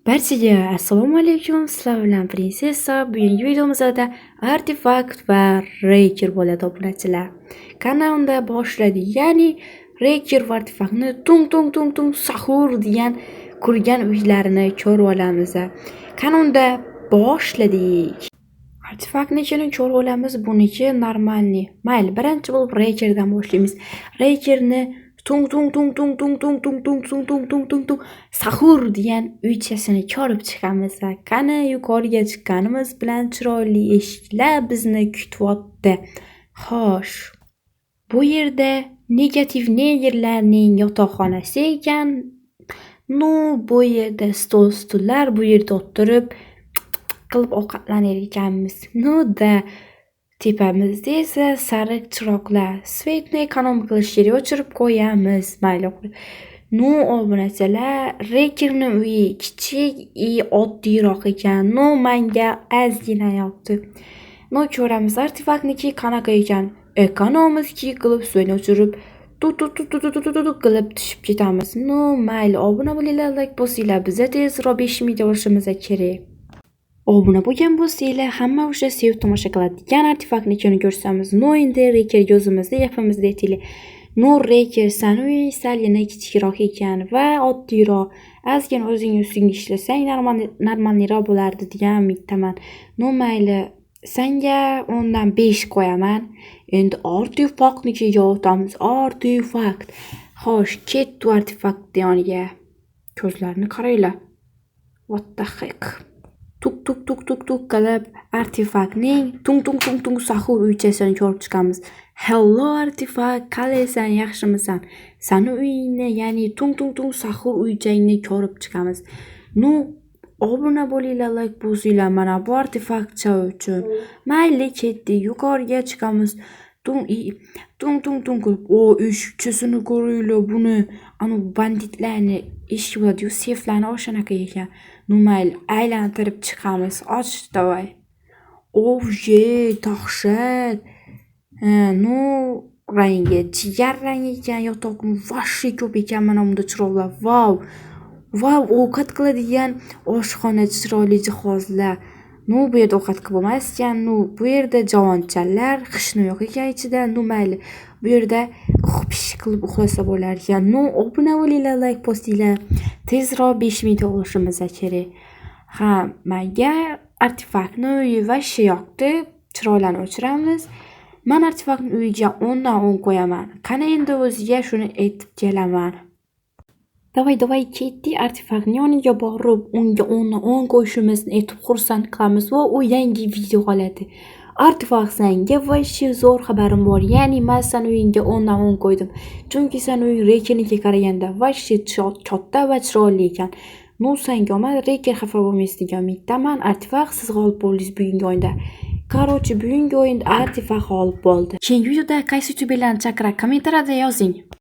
Barchaga assalomu alaykum. Sizlar bilan Prinsessa. Bugungi videomizda artefakt va reker bo'ladi obunachilar. Kanalda boshladi. Ya'ni reker va artefaktni tung sahur degan kurgan uylarini ko'rib olamiz. Kanalda boshladik. Artefaktni ko'rib olamiz. Buniki normalni. Mayli, birinchi bo'lib rekerdan boshlaymiz. Rekerni tung sahur degan uychasini ko'rib chiqamiz. Qani yuqoriga chiqqanimiz bilan chiroyli eshiklar bizni kutyapti. Xo'sh, bu yerda negativ negerlarning yotoqxonasi ekan. Bu yerda stullar, bu yerda o'tirib qilib ovqatlanar ekanmiz. Da tepamizda esa sariq chiroqlar. Svetni ekonom qilishga o'chirib qo'yamiz. Mayli. Obunachilar, rekerning uyi kichik, oddiyroq ekan. Menga ozgina yoqdi. Ko'ramiz artefaktniki qanaqa ekan. Ekonomizki qilib suvni o'chirib qilib tushib ketamiz. Mayli, obuna bo'linglar, like bosinglar. Bizga tezroq 5000 olishimiz kerak. Obuna bo'lgan bo'lsanglar, hamma o'sha sev tomosha qiladigan artefaktni ko'rsamiz. Endi reker yozimizda gapimizda aytaylik. Reker sanui salgina kichikroq ekan va oddiyroq. Ozgina o'zing ustingga ishlasang normalroq bo'lardi degan umiddaman. Mayli, senga ondan 5 qo'yaman. Endi artefaktnikiga o'tamiz. Artefakt. Xo'sh, ketdi artefakt yoniga. Ko'zlarini qaranglar. What the heck? Tuk qilib artefaktning tung sahur uychasini ko'rib chiqamiz. Hello artefakt, qalaysan, yaxshimisan? Sani uyingni, ya'ni tung sahur uychangni ko'rib chiqamiz. Obuna bo'linglar, like bosinglar. Mana bu artefaktcha uchun. Mayli, ketdi, yuqoriga chiqamiz. Tung qilib. Eshikchasini ko'ringlar, buni banditlarni eshik bo'ladi-yu, seflarni o'shanaqa ekan. Mayli, aylantirib chiqamiz. Och davay. Dahshat. Rangi jigar rangi ekan, yotoqni vashshi ko'p ekan. Mana bunda chiroqlar. Wow, ovqat qiladigan oshxona, chiroyli jihozlar. Bu yerda ovqat qilib bo'lmas ekan. Bu yerda javonchanlar, qishni yo'q ekan ichida. Mayli, bu yerda pish qilib uxlasa bo'lar ekan. Obuna bo'linglar, like bosinglar. Tezroq 5000 olishimiz kerak. Menga artefaktni uyi vashshi yoqdi. Chiroylarni o'chiramiz. Men artefaktning uyiga 10 dan 10 qo'yaman. Qani endi o'ziga shuni aytib kelaman. Davay ketdi, artefaktning yoniga borib, unga 10 dan 10 qo'yishimizni aytib xursand qilamiz va u yangi video oladi. Artefakt senga vashshi zo'r xabarim bor. Ya'ni men sen uyingga 10 dan 10 qo'ydim. Chunki sen uy rekerniga qaraganda vashshi katta va chiroyli ekan. Senga omad, reker xafa bo'lmaysiz degan umiddaman. Artefakt siz g'olib bo'ldingiz bugungi o'yinda. Bugungi o'yinda artefakt g'olib bo'ldi. Keyingi videoda qaysi youtuberlarni chaqirib kommentariyada yozing.